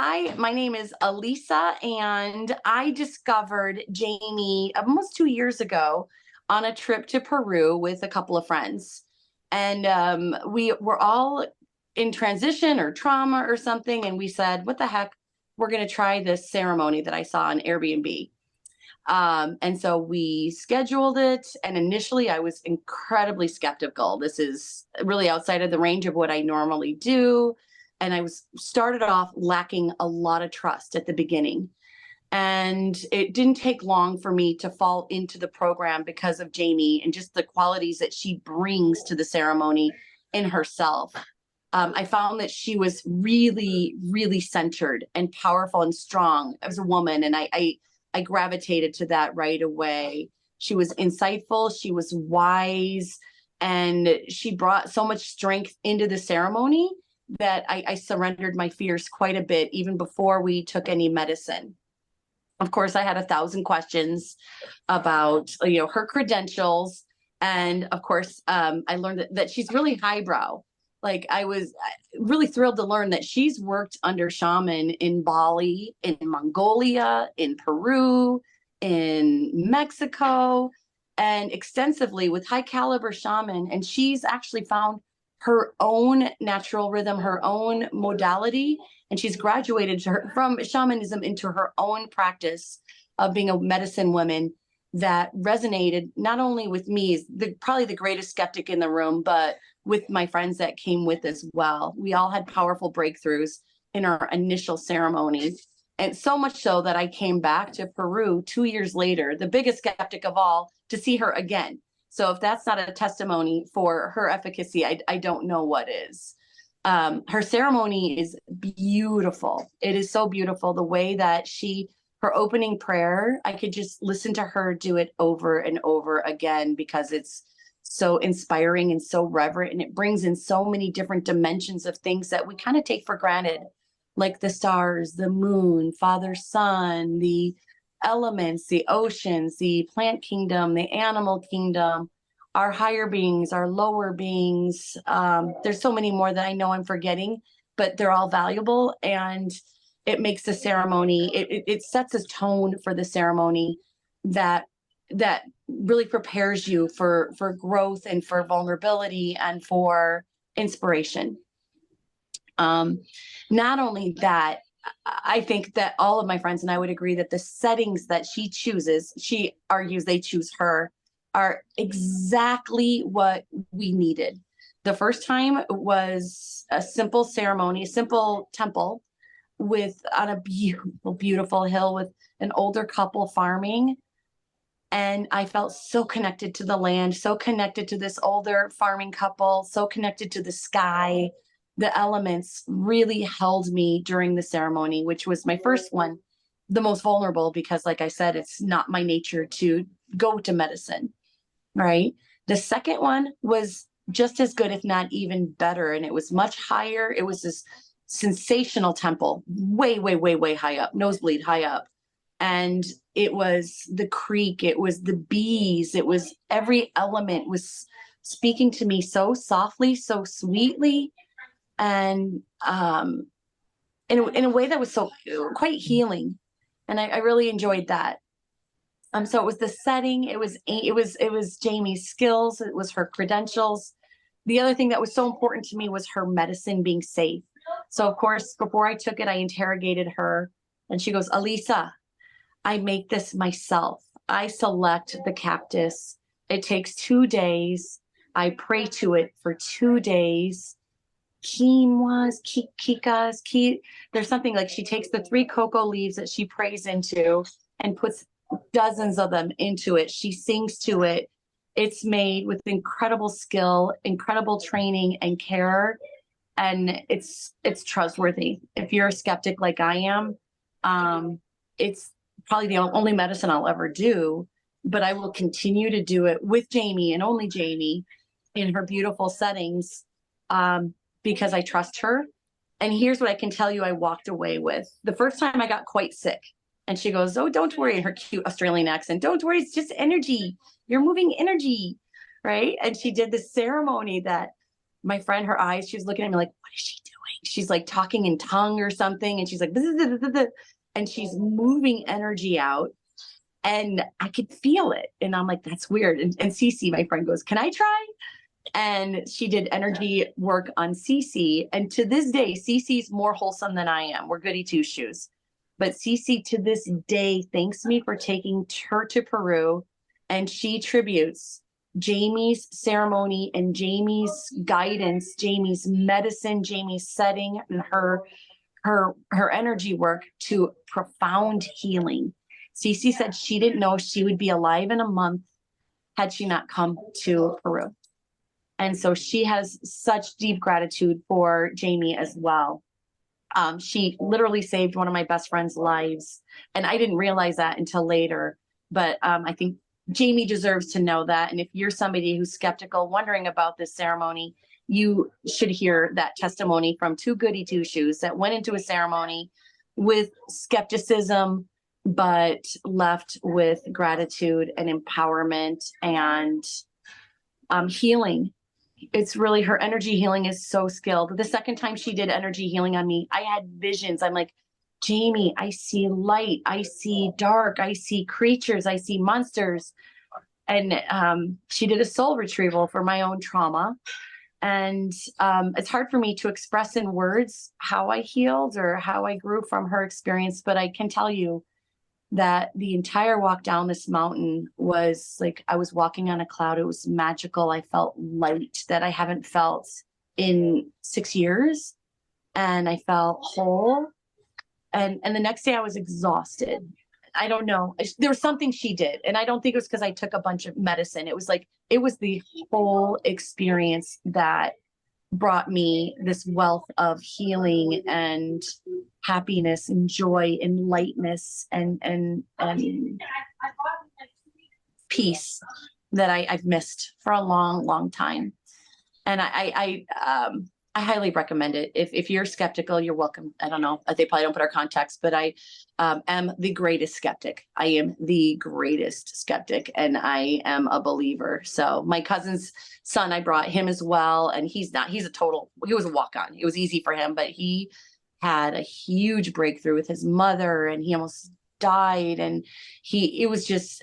Hi, my name is Alissa, and I discovered Jaime almost 2 years ago on a trip to Peru with a couple of friends. And we were all in transition or trauma or something. And we said, what the heck? We're going to try this ceremony that I saw on Airbnb. And so we scheduled it. And initially, I was incredibly skeptical. This is really outside of the range of what I normally do. And I was started off lacking a lot of trust at the beginning. And it didn't take long for me to fall into the program because of Jaime and just the qualities that she brings to the ceremony in herself. I found that she was really, really centered and powerful and strong as a woman. And I gravitated to that right away. She was insightful, she was wise, and she brought so much strength into the ceremony that I surrendered my fears quite a bit, even before we took any medicine. Of course, I had 1,000 questions about, her credentials. And of course, I learned that she's really highbrow. Like, I was really thrilled to learn that she's worked under shaman in Bali, in Mongolia, in Peru, in Mexico, and extensively with high caliber shaman. And she's actually found her own natural rhythm, her own modality, and she's graduated from shamanism into her own practice of being a medicine woman that resonated not only with me, probably the greatest skeptic in the room, but with my friends that came with as well. We all had powerful breakthroughs in our initial ceremony. And so much so that I came back to Peru 2 years later, the biggest skeptic of all, to see her again. So if that's not a testimony for her efficacy, I don't know what is. Her ceremony is beautiful. It is so beautiful. The way that her opening prayer, I could just listen to her do it over and over again because it's so inspiring and so reverent. And it brings in so many different dimensions of things that we kind of take for granted, like the stars, the moon, Father, Son, the elements, the oceans, the plant kingdom, the animal kingdom, our higher beings, our lower beings. There's so many more that I know I'm forgetting, but they're all valuable. And it makes the ceremony, it sets a tone for the ceremony that really prepares you for growth and for vulnerability and for inspiration. Not only that, I think that all of my friends and I would agree that the settings that she chooses, she argues they choose her, are exactly what we needed. The first time was a simple ceremony, a simple temple on a beautiful, beautiful hill with an older couple farming. And I felt so connected to the land, so connected to this older farming couple, so connected to the sky. The elements really held me during the ceremony, which was my first one, the most vulnerable, because like I said, it's not my nature to go to medicine, right? The second one was just as good, if not even better. And it was much higher. It was this sensational temple, way, way, way, way high up, nosebleed high up. And it was the creek, it was the bees, it was every element was speaking to me so softly, so sweetly, and in a way that was so quite healing. And I really enjoyed that. So it was the setting, it was Jaime's skills, it was her credentials. The other thing that was so important to me was her medicine being safe. So of course, before I took it, I interrogated her, and she goes, Alissa, I make this myself. I select the cactus. It takes 2 days. I pray to it for 2 days. Quinoas, kikas, there's something like she takes the 3 cocoa leaves that she prays into and puts dozens of them into it. She sings to it. It's made with incredible skill, incredible training and care. And it's trustworthy. If you're a skeptic like I am, it's probably the only medicine I'll ever do, but I will continue to do it with Jaime and only Jaime in her beautiful settings, because I trust her. And here's what I can tell you I walked away with. The first time I got quite sick, and she goes, oh, don't worry, in her cute Australian accent, don't worry, it's just energy. You're moving energy, right? And she did this ceremony that my friend, her eyes, she was looking at me like, what is she doing? She's like talking in tongue or something. And she's like, and she's moving energy out. And I could feel it. And I'm like, that's weird. And Cece, my friend, goes, can I try? And she did energy work on Cece. And to this day, Cece's more wholesome than I am. We're goody two shoes. But Cece to this day thanks me for taking her to Peru. And she tributes Jaime's ceremony and Jaime's guidance, Jaime's medicine, Jaime's setting, and her energy work to profound healing. Cece said she didn't know she would be alive in a month had she not come to Peru. And so she has such deep gratitude for Jaime as well. She literally saved one of my best friend's lives. And I didn't realize that until later. But I think Jaime deserves to know that. And if you're somebody who's skeptical, wondering about this ceremony, you should hear that testimony from two goody two shoes that went into a ceremony with skepticism, but left with gratitude and empowerment and healing. It's really, her energy healing is so skilled. The second time she did energy healing on me, I had visions. I'm like, Jaime, I see light, I see dark, I see creatures, I see monsters. And she did a soul retrieval for my own trauma. And it's hard for me to express in words how I healed or how I grew from her experience, but I can tell you that the entire walk down this mountain was like I was walking on a cloud. It was magical. I felt light that I haven't felt in 6 years. And I felt whole. And the next day I was exhausted. I don't know. There was something she did. And I don't think it was because I took a bunch of medicine. It was like, it was the whole experience that brought me this wealth of healing and happiness and joy and lightness and peace that I've missed for a long, long time. And I highly recommend it. If you're skeptical, you're welcome. I don't know. They probably don't put our context, but I am the greatest skeptic. I am the greatest skeptic, and I am a believer. So my cousin's son, I brought him as well. And he was a walk-on. It was easy for him, but he had a huge breakthrough with his mother and he almost died. And it was just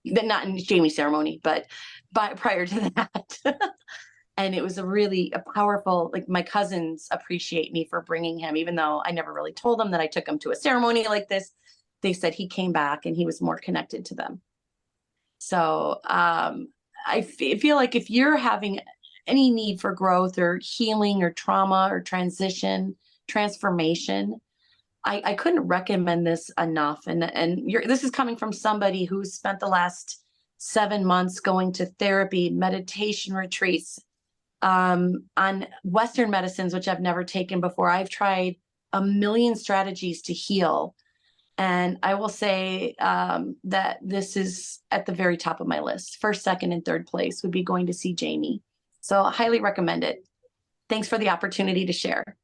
not in Jaime's ceremony, but prior to that. And it was a powerful, like, my cousins appreciate me for bringing him, even though I never really told them that I took him to a ceremony like this. They said he came back and he was more connected to them. So I feel like if you're having any need for growth or healing or trauma or transformation, I couldn't recommend this enough. And this is coming from somebody who's spent the last 7 months going to therapy, meditation retreats, on Western medicines, which I've never taken before. I've tried a million strategies to heal. And I will say that this is at the very top of my list. First, second, and third place would be going to see Jaime. So I highly recommend it. Thanks for the opportunity to share.